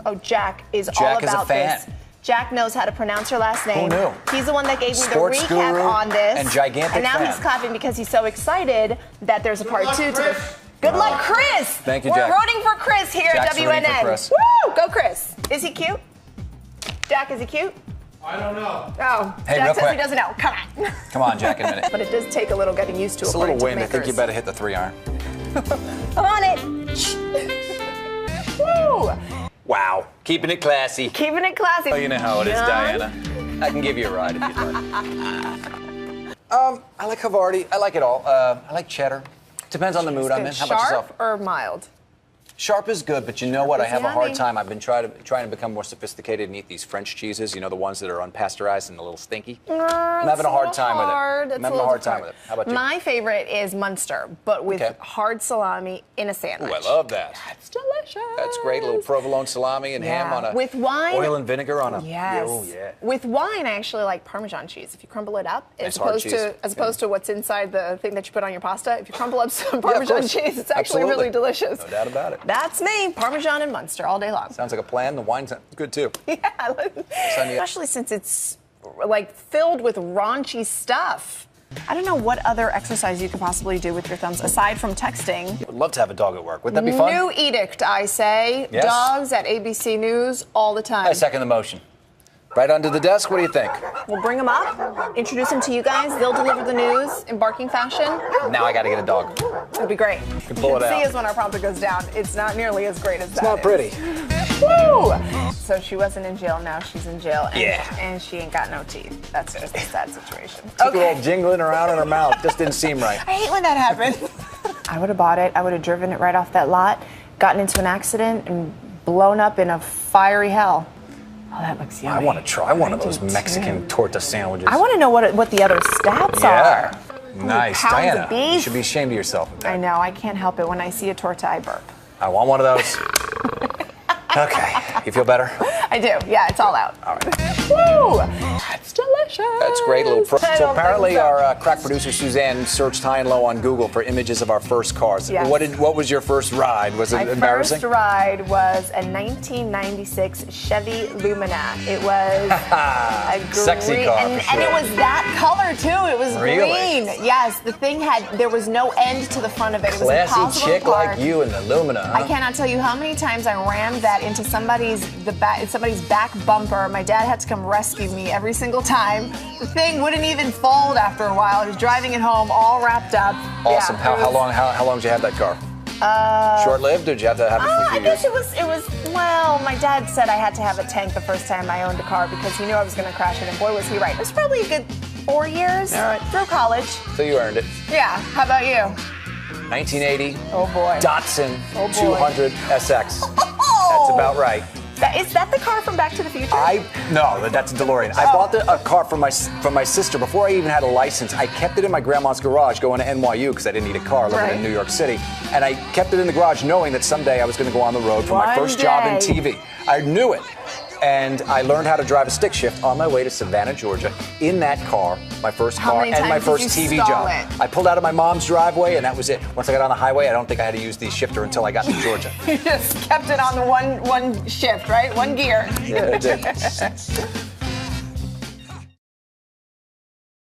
Oh, Jack is all Jack is a about fan. this. Jack knows how to pronounce her last name. Who knew? He's the one that gave me the Sports recap guru on this. and gigantic And now fan. he's clapping because he's so excited that there's a part 2 to this. Good luck, Chris. Thank you, We're Jack. rooting for Chris here Jack's at rooting for WNN. Chris. Woo! Go, Chris. Is he cute? Jack, is he cute? I don't know. Oh, Hey, Jack real says quick. he doesn't know. Come on. Come on, Jack, in a minute. But it does take a little getting used to. It's a little wind. I think you better hit the 3-iron. I'm on it. Woo! Wow. Keeping it classy. Keeping it classy. Oh, you know how it is, John? Diana. I can give you a ride if you'd like. I like Havarti. I like it all. I like cheddar. Depends on the mood I'm in. How about yourself? Sharp or mild? Sharp is good, but you know what? I have a Yummy. hard time. I've been trying to become more sophisticated and eat these French cheeses. You know, the ones that are unpasteurized and a little stinky. I'm having a hard time with it. I'm having a hard time with it. How about you? My favorite is Munster, but with hard salami in a sandwich. Ooh, I love that. That's delicious. That's great. A little provolone salami and ham on a with wine. Oil and vinegar on a. Yes. Oh yeah. With wine, I actually like Parmesan cheese. If you crumble it up, Nice hard cheese. as opposed to what's inside the thing that you put on your pasta, if you crumble up some Parmesan course. cheese, it's actually Absolutely. really delicious. No doubt about it. That's me. Parmesan and Munster all day long. Sounds like a plan. The wine's good too. Yeah. Especially since it's like filled with raunchy stuff. I don't know what other exercise you could possibly do with your thumbs aside from texting. Would love to have a dog at work. Would that be fun? New edict, I say. Yes. Dogs at ABC News all the time. I second the motion. Right under the desk. What do you think? We'll bring them up, introduce them to you guys. They'll deliver the news in barking fashion. Now I got to get a dog. It'll be great. You can pull it See out. us when our prompter goes down. It's not nearly as great as that. It's not pretty. Woo! So she wasn't in jail. Now she's in jail. And, Yeah. And she ain't got no teeth. That's just a sad situation. Took a little jingling around in her mouth. Just didn't seem right. I hate when that happens. I would have bought it. I would have driven it right off that lot, gotten into an accident, and blown up in a fiery hell. Oh, that looks yummy. I want to try one of those Mexican torta sandwiches. I want to know what the other stats are. Nice. Pounds Diana, of beef. you should be ashamed of yourself. I know. I can't help it. When I see a torta, I burp. I want one of those. Okay. You feel better? I do. Yeah, it's all out. All right. Woo! That's delicious. That's great. Little I so don't apparently think so. our crack producer Suzanne searched high and low on Google for images of our first cars. Yes. What was your first ride? Was it My embarrassing? first ride was a 1996 Chevy Lumina. It was a green, Sexy car, and, for sure. and it was that color too. It was Really? green. Yes, the thing there was no end to the front of it. It was Classy impossible chick to park. like you in the Lumina, huh? I cannot tell you how many times I rammed that into somebody's back bumper. My dad had to come rescue me every single time. The thing wouldn't even fold after a while. I was driving it home all wrapped up. Awesome. Yeah, How long did you have that car? Short-lived, or did you have to have it for a I few guess years? it was, well, my dad said I had to have a tank the first time I owned a car because he knew I was going to crash it, and boy, was he right. It was probably a good 4 years All right. through college. So you earned it. Yeah, how about you? 1980 Oh, boy. Datsun Oh, boy. 200 SX. That's about right. Is that the car from Back to the Future? No, that's a DeLorean. I bought a car from my sister before I even had a license. I kept it in my grandma's garage going to NYU because I didn't need a car living in New York City. And I kept it in the garage knowing that someday I was going to go on the road for my first job in TV. I knew it. And I learned how to drive a stick shift on my way to Savannah, Georgia, in that car, my first How car, many and my times did first you TV stall job. it? I pulled out of my mom's driveway, and that was it. Once I got on the highway, I don't think I had to use the shifter until I got to Georgia. You just kept it on the one shift, right? One gear. Yeah, I did.